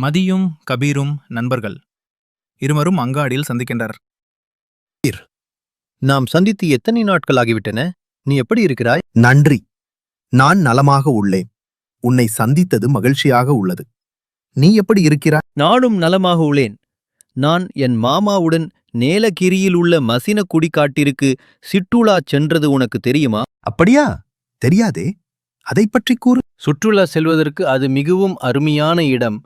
மதியும் கபீரும் நண்பர்கள். இருவரும் அங்காடியில் சந்திக்கின்றனர். நாம் சந்தித்து எத்தனை நாட்கள் ஆகிவிட்டன? நீ எப்படி இருக்கிறாய்? நன்றி, நான் நலமாக உள்ளேன். உன்னை சந்தித்தது மகிழ்ச்சியாக உள்ளது. நீ எப்படி இருக்கிறாய்? நானும் நலமாக உள்ளேன். நான் என் மாமாவுடன் நேலகிரியில் உள்ள மசினகுடி காட்டிற்கு சிற்றுலா சென்றது உனக்கு தெரியுமா? அப்படியா? தெரியாதே, அதை பற்றி கூறு. சுற்றுலா செல்வதற்கு அது மிகவும் அருமையான இடம்.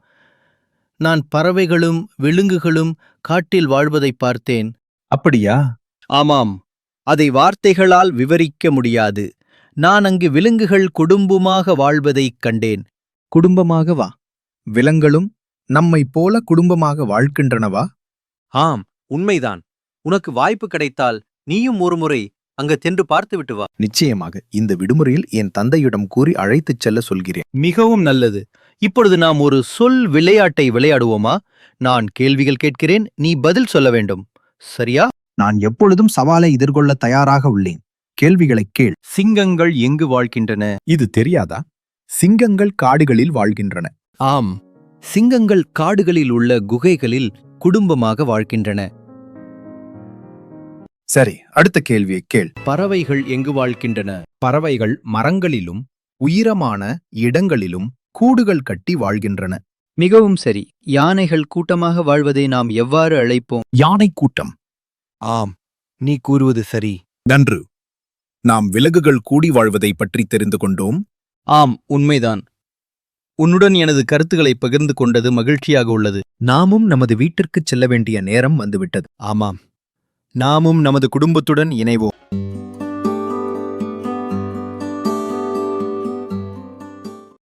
நான் பறவைகளும் விலங்குகளும் காட்டில் வாழ்வதை பார்த்தேன். அப்படியா? ஆமாம், அதை வார்த்தைகளால் விவரிக்க முடியாது. நான் அங்கு விலங்குகள் குடும்பமாக வாழ்வதைக் கண்டேன். குடும்பமாக வா. விலங்குகளும் நம்மை போல குடும்பமாக வாழ்கின்றனவா? ஆம், உண்மைதான். உனக்கு வாய்ப்பு கிடைத்தால் நீயும் ஒருமுறை அங்க சென்று பார்த்துவிட்டு வா. நிச்சயமாக இந்த விடுமுறையில் என் தந்தையிடம் கூறி அழைத்துச் செல்ல சொல்கிறேன். மிகவும் நல்லது. இப்பொழுது நாம் ஒரு சொல் விளையாட்டை விளையாடுவோமா? நான் கேள்விகள் கேட்கிறேன், நீ பதில் சொல்ல வேண்டும். சரியா? நான் எப்பொழுதும் சவாலை எதிர்கொள்ள தயாராக உள்ளேன். கேள்விகளைக் கேள். சிங்கங்கள் எங்கு வாழ்கின்றன? இது தெரியாதா? சிங்கங்கள் காடுகளில் வாழ்கின்றன. ஆம், சிங்கங்கள் காடுகளில் உள்ள குகைகளில் குடும்பமாக வாழ்கின்றன. சரி, அடுத்த கேள்வியை கேள். பறவைகள் எங்கு வாழ்கின்றன? பறவைகள் மரங்களிலும் உயரமான இடங்களிலும் கூடுகள் கட்டி வாழ்கின்றன. மிகவும் சரி. யானைகள் கூட்டமாக வாழ்வதை நாம் எவ்வாறு அழைப்போம்? யானை கூட்டம். ஆம், நீ கூறுவது சரி. நன்று. நாம் விலங்குகள் கூடி வாழ்வதை பற்றி தெரிந்து கொண்டோம். ஆம், உண்மைதான். உன்னுடன் எனது கருத்துக்களை பகிர்ந்து கொண்டது மகிழ்ச்சியாக உள்ளது. நாமும் நமது வீட்டிற்குச் செல்ல வேண்டிய நேரம் வந்துவிட்டது. ஆமாம், நாமும் நமது குடும்பத்துடன் இணைவோம்.